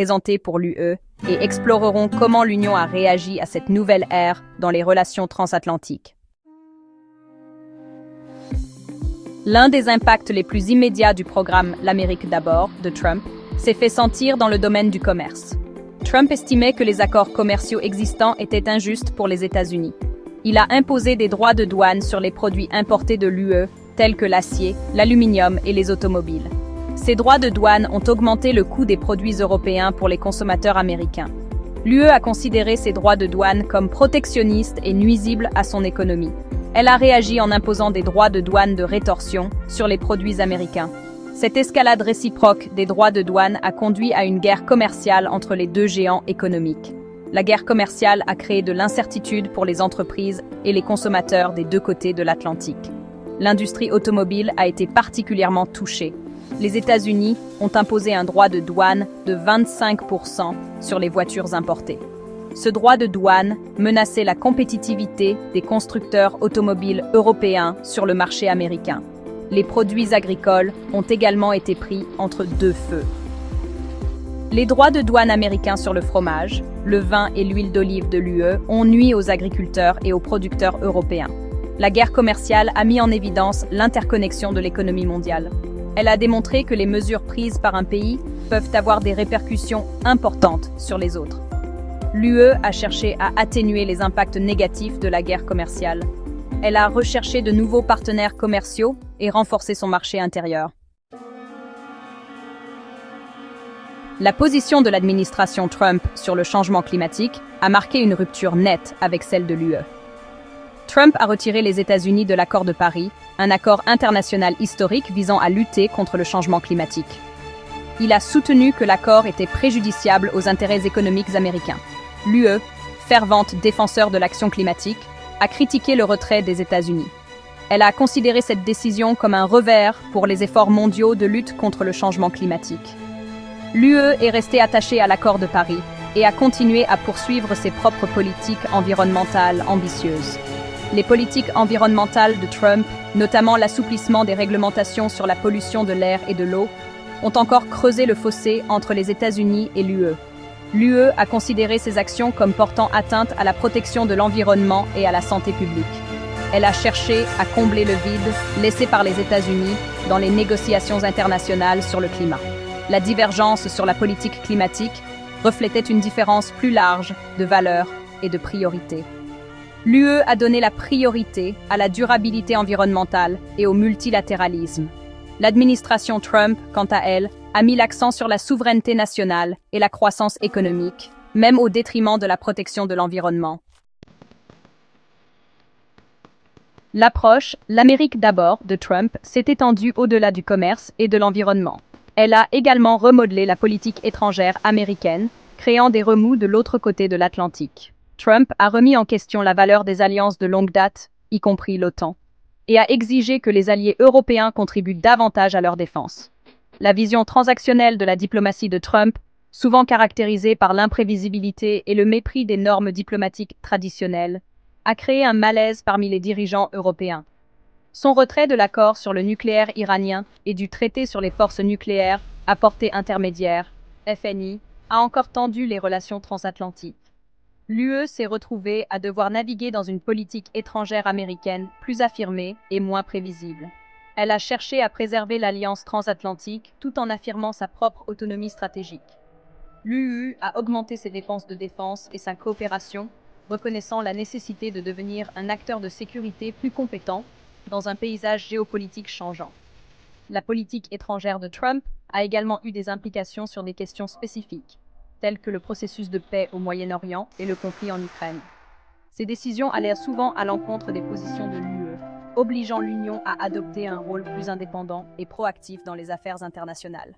présentés pour l'UE et exploreront comment l'Union a réagi à cette nouvelle ère dans les relations transatlantiques. L'un des impacts les plus immédiats du programme L'Amérique d'abord de Trump s'est fait sentir dans le domaine du commerce. Trump estimait que les accords commerciaux existants étaient injustes pour les États-Unis. Il a imposé des droits de douane sur les produits importés de l'UE, tels que l'acier, l'aluminium et les automobiles. Ces droits de douane ont augmenté le coût des produits européens pour les consommateurs américains. L'UE a considéré ces droits de douane comme protectionnistes et nuisibles à son économie. Elle a réagi en imposant des droits de douane de rétorsion sur les produits américains. Cette escalade réciproque des droits de douane a conduit à une guerre commerciale entre les deux géants économiques. La guerre commerciale a créé de l'incertitude pour les entreprises et les consommateurs des deux côtés de l'Atlantique. L'industrie automobile a été particulièrement touchée. Les États-Unis ont imposé un droit de douane de 25% sur les voitures importées. Ce droit de douane menaçait la compétitivité des constructeurs automobiles européens sur le marché américain. Les produits agricoles ont également été pris entre deux feux. Les droits de douane américains sur le fromage, le vin et l'huile d'olive de l'UE ont nui aux agriculteurs et aux producteurs européens. La guerre commerciale a mis en évidence l'interconnexion de l'économie mondiale. Elle a démontré que les mesures prises par un pays peuvent avoir des répercussions importantes sur les autres. L'UE a cherché à atténuer les impacts négatifs de la guerre commerciale. Elle a recherché de nouveaux partenaires commerciaux et renforcé son marché intérieur. La position de l'administration Trump sur le changement climatique a marqué une rupture nette avec celle de l'UE. Trump a retiré les États-Unis de l'accord de Paris, un accord international historique visant à lutter contre le changement climatique. Il a soutenu que l'accord était préjudiciable aux intérêts économiques américains. L'UE, fervente défenseur de l'action climatique, a critiqué le retrait des États-Unis. Elle a considéré cette décision comme un revers pour les efforts mondiaux de lutte contre le changement climatique. L'UE est restée attachée à l'accord de Paris et a continué à poursuivre ses propres politiques environnementales ambitieuses. Les politiques environnementales de Trump, notamment l'assouplissement des réglementations sur la pollution de l'air et de l'eau, ont encore creusé le fossé entre les États-Unis et l'UE. L'UE a considéré ces actions comme portant atteinte à la protection de l'environnement et à la santé publique. Elle a cherché à combler le vide laissé par les États-Unis dans les négociations internationales sur le climat. La divergence sur la politique climatique reflétait une différence plus large de valeurs et de priorités. L'UE a donné la priorité à la durabilité environnementale et au multilatéralisme. L'administration Trump, quant à elle, a mis l'accent sur la souveraineté nationale et la croissance économique, même au détriment de la protection de l'environnement. L'approche « l'Amérique d'abord » de Trump s'est étendue au-delà du commerce et de l'environnement. Elle a également remodelé la politique étrangère américaine, créant des remous de l'autre côté de l'Atlantique. Trump a remis en question la valeur des alliances de longue date, y compris l'OTAN, et a exigé que les alliés européens contribuent davantage à leur défense. La vision transactionnelle de la diplomatie de Trump, souvent caractérisée par l'imprévisibilité et le mépris des normes diplomatiques traditionnelles, a créé un malaise parmi les dirigeants européens. Son retrait de l'accord sur le nucléaire iranien et du traité sur les forces nucléaires à portée intermédiaire, FNI, a encore tendu les relations transatlantiques. L'UE s'est retrouvée à devoir naviguer dans une politique étrangère américaine plus affirmée et moins prévisible. Elle a cherché à préserver l'alliance transatlantique tout en affirmant sa propre autonomie stratégique. L'UE a augmenté ses dépenses de défense et sa coopération, reconnaissant la nécessité de devenir un acteur de sécurité plus compétent dans un paysage géopolitique changeant. La politique étrangère de Trump a également eu des implications sur des questions spécifiques, telles que le processus de paix au Moyen-Orient et le conflit en Ukraine. Ces décisions allaient souvent à l'encontre des positions de l'UE, obligeant l'Union à adopter un rôle plus indépendant et proactif dans les affaires internationales.